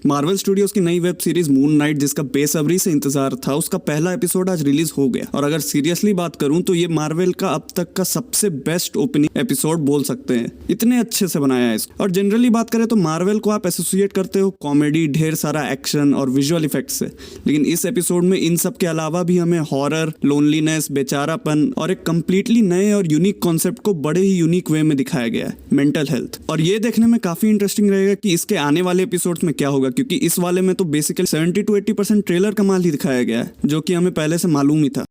Marvel studios की नई web series moon night, जिसका बेसब्री से इंतजार था, उसका पहला एपिसोड आज रिलीज हो गया। और अगर सीरियसली बात करूं तो ये मार्वल का अब तक का सबसे बेस्ट ओपनिंग एपिसोड बोल सकते हैं, इतने अच्छे से बनाया है इसको। और जनरली बात करें तो मार्वल को आप एसोसिएट करते हो कॉमेडी, ढेर सारा एक्शन और विजुअल इफेक्ट्स से, लेकिन इस एपिसोड में इन सब के अलावा भी हमें हॉरर, लोनलीनेस, बेचारापन और एक कंप्लीटली नए और यूनिक कॉन्सेप्ट को बड़े ही यूनिक वे में दिखाया गया है, मेंटल हेल्थ। और ये देखने में काफी इंटरेस्टिंग रहेगा कि इसके आने वाले एपिसोड्स में क्या होगा, क्योंकि इस वाले में तो बेसिकली 70 to 80% ट्रेलर कमाल ही दिखाया गया है, जो कि हमें पहले से मालूम ही था।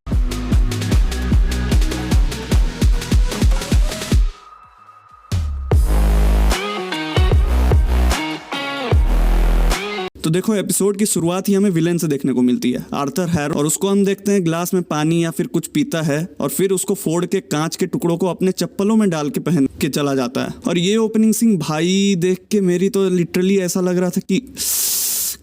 तो देखो, एपिसोड की शुरुआत ही हमें विलेन से देखने को मिलती है, आर्थर हैरो, और उसको हम देखते हैं ग्लास में पानी या फिर कुछ पीता है और फिर उसको फोड़ के कांच के टुकड़ों को अपने चप्पलों में डाल के पहन के चला जाता है। और ये ओपनिंग सीन भाई देख के मेरी तो लिटरली ऐसा लग रहा था कि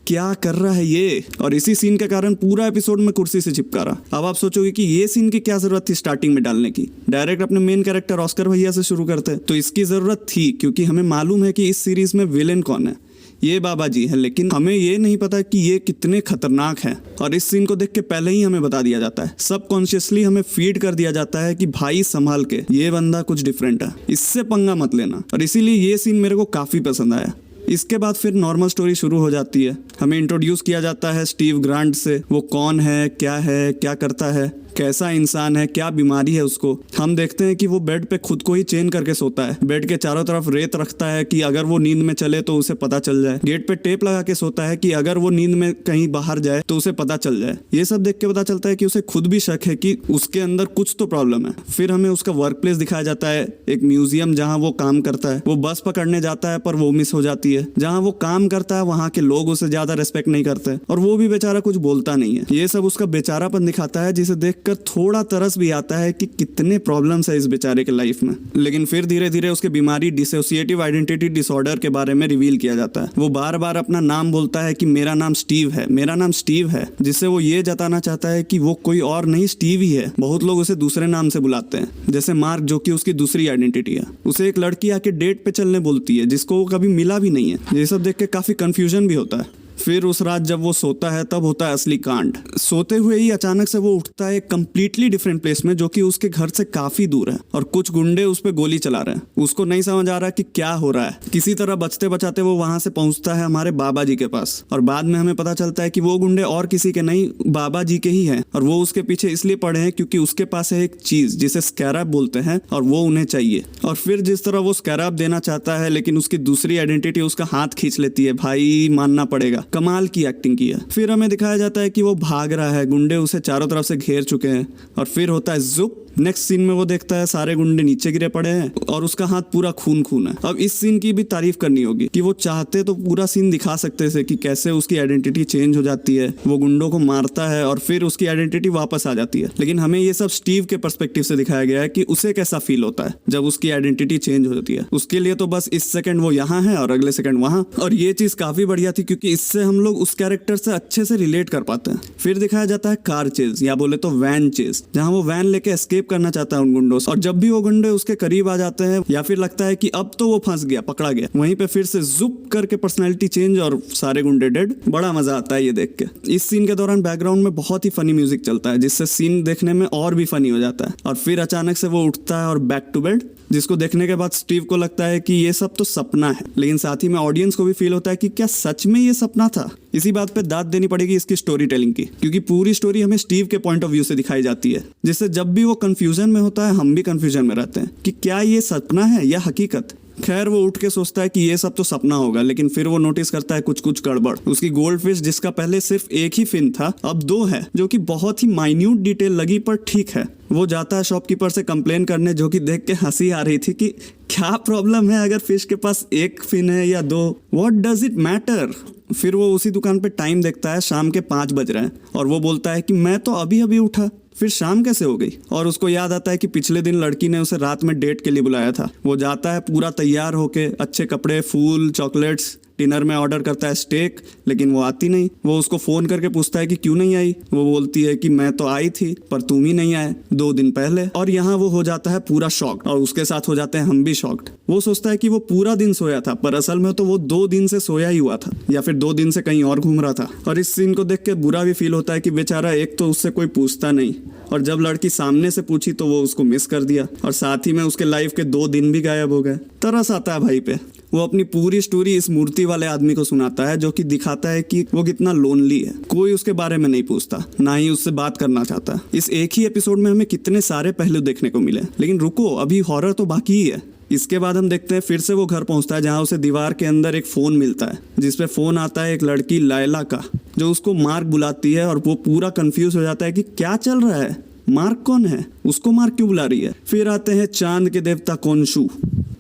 क्या कर रहा है ये। और इसी सीन के कारण पूरा एपिसोड में कुर्सी से चिपका रहा। अब आप सोचोगे कि ये सीन की क्या जरूरत थी स्टार्टिंग में डालने की, डायरेक्ट अपने मेन कैरेक्टर ऑस्कर भैया से शुरू करते। तो इसकी जरूरत थी क्योंकि हमें मालूम है कि इस सीरीज में विलेन कौन है, ये बाबा जी है, लेकिन हमें ये नहीं पता कि ये कितने खतरनाक हैं। और इस सीन को देख के पहले ही हमें बता दिया जाता है, सबकॉन्शियसली हमें फीड कर दिया जाता है कि भाई संभाल के, ये बंदा कुछ डिफरेंट है, इससे पंगा मत लेना। और इसीलिए ये सीन मेरे को काफी पसंद आया। इसके बाद फिर नॉर्मल स्टोरी शुरू हो जाती है। हमें इंट्रोड्यूस किया जाता है स्टीव ग्रांट से, वो कौन है, क्या करता है, कैसा इंसान है, क्या बीमारी है उसको। हम देखते हैं कि वो बेड पे खुद को ही चेन करके सोता है, बेड के चारों तरफ रेत रखता है कि अगर वो नींद में चले तो उसे पता चल जाए, गेट पे टेप लगा के सोता है कि अगर वो नींद में कहीं बाहर जाए तो उसे पता चल जाए। ये सब देख के पता चलता है कि उसे खुद भी शक है कि उसके अंदर कुछ तो प्रॉब्लम है। फिर हमें उसका वर्क प्लेस दिखाया जाता है, एक म्यूजियम जहाँ वो काम करता है। वो बस पकड़ने जाता है पर वो मिस हो जाती है। जहाँ वो काम करता है वहाँ के लोग उसे ज्यादा रेस्पेक्ट नहीं करते और वो भी बेचारा कुछ बोलता नहीं है। ये सब उसका बेचारापन दिखाता है, जिसे देखकर थोड़ा तरस भी आता है कि कितने प्रॉब्लम्स है इस बेचारे के लाइफ में। लेकिन फिर धीरे धीरे उसके बीमारी डिसोसिएटिव आइडेंटिटी डिसऑर्डर के बारे में रिवील किया जाता है। वो बार बार अपना नाम बोलता है कि मेरा नाम स्टीव है, मेरा नाम स्टीव है, जिससे वो ये जताना चाहता है कि वो कोई और नहीं स्टीव ही है। बहुत लोग उसे दूसरे नाम से बुलाते हैं, जैसे मार्क, जो कि उसकी दूसरी आइडेंटिटी है। उसे एक लड़की आके डेट पे चलने बोलती है, जिसको वो कभी मिला भी नहीं है। ये सब देख के काफी कंफ्यूजन भी होता है। फिर उस रात जब वो सोता है तब होता है असली कांड। सोते हुए ही अचानक से वो उठता है एक कंप्लीटली डिफरेंट प्लेस में, जो कि उसके घर से काफी दूर है, और कुछ गुंडे उस पे गोली चला रहे हैं। उसको नहीं समझ आ रहा कि क्या हो रहा है। किसी तरह बचते बचाते वो वहां से पहुंचता है हमारे बाबा जी के पास, और बाद में हमें पता चलता है कि वो गुंडे और किसी के नहीं, बाबा जी के ही हैं। और वो उसके पीछे इसलिए पड़े हैं क्योंकि उसके पास है एक चीज जिसे स्कैरब बोलते हैं, और वो उन्हें चाहिए। और फिर जिस तरह वो स्कैरब देना चाहता है, लेकिन उसकी दूसरी आइडेंटिटी उसका हाथ खींच लेती है। भाई मानना पड़ेगा, कमाल की एक्टिंग की है। फिर हमें दिखाया जाता है कि वो भाग रहा है, गुंडे उसे चारों तरफ से घेर चुके हैं, और फिर होता है जुप। नेक्स्ट सीन में वो देखता है सारे गुंडे नीचे गिरे पड़े हैं और उसका हाथ पूरा खून खून है। अब इस सीन की भी तारीफ करनी होगी कि वो चाहते तो पूरा सीन दिखा सकते थे कि कैसे उसकी आइडेंटिटी चेंज हो जाती है, वो गुंडों को मारता है और फिर उसकी आइडेंटिटी वापस आ जाती है। लेकिन हमें ये सब स्टीव के पर्सपेक्टिव से दिखाया गया है कि उसे कैसा फील होता है जब उसकी आइडेंटिटी चेंज हो जाती है। उसके लिए तो बस इस सेकंड वो यहाँ है और अगले सेकंड वहाँ। और ये चीज काफी बढ़िया थी क्योंकि इससे हम लोग उस कैरेक्टर से अच्छे से रिलेट कर पाते हैं। फिर दिखाया जाता है कार चेज, या बोले तो वैन चेज, जहाँ वो वैन लेके एस्केप करना चाहता है उन गुंडों से। और जब भी वो गुंडे उसके करीब आ जाते हैं या फिर लगता है कि अब तो वो फंस गया, पकड़ा गया, वहीं पे फिर से जुप करके पर्सनैलिटी चेंज और सारे गुंडे डेड। बड़ा मजा आता है ये देख के। इस सीन के दौरान बैकग्राउंड में बहुत ही फनी म्यूजिक चलता है, जिससे सीन देखने में और भी फनी हो जाता है। और फिर अचानक से वो उठता है और बैक टू बेड, जिसको देखने के बाद स्टीव को लगता है कि ये सब तो सपना है, लेकिन साथ ही में ऑडियंस को भी फील होता है कि क्या सच में ये सपना था। इसी बात पे दाद देनी पड़ेगी इसकी स्टोरी टेलिंग की, क्योंकि पूरी स्टोरी हमें स्टीव के पॉइंट ऑफ व्यू से दिखाई जाती है, जिससे जब भी वो कंफ्यूजन में होता है हम भी कंफ्यूजन में रहते हैं कि क्या ये सपना है या हकीकत। खैर वो उठ के सोचता है कि ये सब तो सपना होगा, लेकिन फिर वो नोटिस करता है कुछ गड़बड़। उसकी गोल्ड फिश, जिसका पहले सिर्फ एक ही फिन था, अब दो है, जो कि बहुत ही माइन्यूट डिटेल लगी पर ठीक है। वो जाता है शॉपकीपर से कंप्लेन करने, जो कि देख के हंसी आ रही थी कि क्या प्रॉब्लम है अगर फिश के पास एक फिन है या दो, व्हाट डज इट मैटर। फिर वो उसी दुकान पे टाइम देखता है, शाम के 5 बज रहे हैं, और वो बोलता है कि मैं तो अभी अभी उठा, फिर शाम कैसे हो गई। और उसको याद आता है कि पिछले दिन लड़की ने उसे रात में डेट के लिए बुलाया था। वो जाता है पूरा तैयार होके, अच्छे कपड़े, फूल, चॉकलेट्स, डिनर में ऑर्डर करता है स्टेक, लेकिन वो आती नहीं। वो उसको फोन करके पूछता है कि क्यों नहीं आई। वो बोलती है कि मैं तो आई थी पर तुम ही नहीं आए 2 दिन पहले। और यहाँ वो हो जाता है पूरा शॉक्ड और उसके साथ हो जाते हैं हम भी शॉक्ड। वो सोचता है कि वो पूरा दिन सोया था, पर असल में तो वो 2 दिन से सोया ही हुआ था या फिर 2 दिन से कहीं और घूम रहा था। और इस सीन को देख के बुरा भी फील होता है कि बेचारा एक तो उससे कोई पूछता नहीं, और जब लड़की सामने से पूछी तो वो उसको मिस कर दिया, और साथ ही में उसके लाइफ के 2 दिन भी गायब हो गए। तरस आता है भाई पे। वो अपनी पूरी स्टोरी इस मूर्ति वाले आदमी को सुनाता है, जो कि दिखाता है कि वो कितना लोनली है। कोई उसके बारे में नहीं पूछता, ना ही उससे बात करना चाहता। इस एक ही एपिसोड में हमें कितने सारे पहलू देखने को मिले, लेकिन रुको, अभी हॉरर तो बाकी ही है। इसके बाद हम देखते हैं फिर से वो घर पहुंचता है, जहां उसे दीवार के अंदर एक फोन मिलता है, जिसपे फोन आता है एक लड़की लायला का, जो उसको मार्क बुलाती है। और वो पूरा कंफ्यूज हो जाता है कि क्या चल रहा है, मार्क कौन है, उसको मार्क क्यों बुला रही है। फिर आते हैं चांद के देवता कोनशू,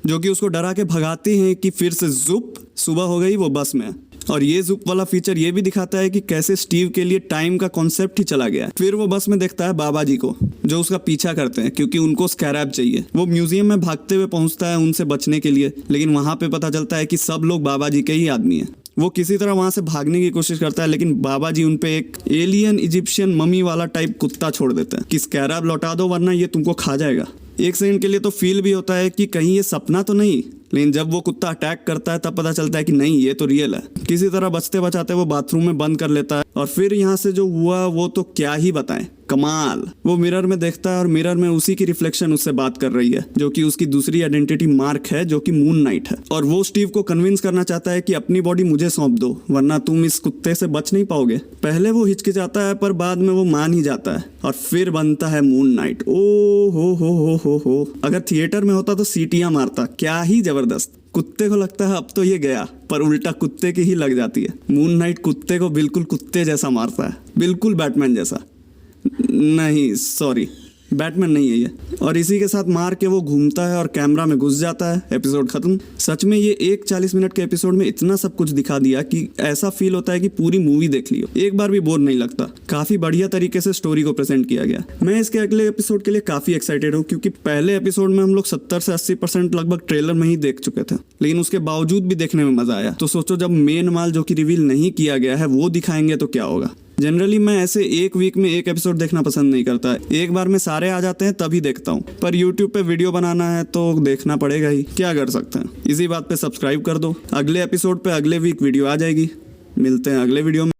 जो कि उसको डरा के भगाते हैं कि फिर से जुप सुबह हो गई, वो बस में। और ये जुप वाला फीचर ये भी दिखाता है कि कैसे स्टीव के लिए टाइम का कॉन्सेप्ट ही चला गया है। फिर वो बस में देखता है बाबा जी को, जो उसका पीछा करते हैं क्योंकि उनको स्कैरैब चाहिए। वो म्यूजियम में भागते हुए पहुंचता है उनसे बचने के लिए, लेकिन वहां पे पता चलता है कि सब लोग बाबा जी के ही आदमी हैं। वो किसी तरह वहां से भागने की कोशिश करता है, लेकिन बाबा जी उनपे एक एलियन इजिप्शियन मम्मी वाला टाइप कुत्ता छोड़ देते हैं कि स्कैरैब लौटा दो वरना ये तुमको खा जाएगा। एक सेकंड के लिए तो फील भी होता है कि कहीं ये सपना तो नहीं, लेकिन जब वो कुत्ता अटैक करता है तब पता चलता है कि नहीं, ये तो रियल है। किसी तरह बचते बचाते वो बाथरूम में बंद कर लेता है। और फिर यहाँ से जो हुआ वो तो क्या ही बताएं, कमाल। वो मिरर में देखता है और मिरर में उसी की रिफ्लेक्शन उससे बात कर रही है, जो कि उसकी दूसरी आइडेंटिटी मार्क है, जो कि मून नाइट है। और वो स्टीव को कन्विंस करना चाहता है कि अपनी बॉडी मुझे सौंप दो, वरना तुम इस कुत्ते से बच नहीं पाओगे। पहले वो हिचकिचाता है, पर बाद में वो मान ही जाता है और फिर बनता है मून नाइट। ओ हो। अगर थिएटर में होता तो सीटियां मारता। क्या ही जबरदस्त। कुत्ते को लगता है अब तो ये गया, पर उल्टा कुत्ते की ही लग जाती है। मून नाइट कुत्ते को बिल्कुल कुत्ते जैसा मारता है, बिल्कुल बैटमैन जैसा। नहीं सॉरी, बैटमैन नहीं है ये। और इसी के साथ मार के वो घूमता है और कैमरा में घुस जाता है। एपिसोड खत्म। सच में ये एक 40 मिनट के एपिसोड में इतना सब कुछ दिखा दिया कि ऐसा फील होता है कि पूरी मूवी देख ली हो, एक बार भी बोर नहीं लगता। काफी बढ़िया तरीके से स्टोरी को प्रेजेंट किया गया। मैं इसके अगले एपिसोड के लिए काफी एक्साइटेड हूँ, क्योंकि पहले एपिसोड में हम लोग 70 से 80% लगभग ट्रेलर में ही देख चुके थे, लेकिन उसके बावजूद भी देखने में मजा आया। तो सोचो जब मेन माल जो कि रिवील नहीं किया गया है वो दिखाएंगे तो क्या होगा। जनरली मैं ऐसे एक वीक में एक एपिसोड देखना पसंद नहीं करता। एक बार में सारे आ जाते हैं तभी देखता हूँ, पर YouTube पे वीडियो बनाना है तो देखना पड़ेगा ही, क्या कर सकते हैं। इसी बात पे सब्सक्राइब कर दो। अगले एपिसोड पे अगले वीक वीडियो आ जाएगी। मिलते हैं अगले वीडियो में।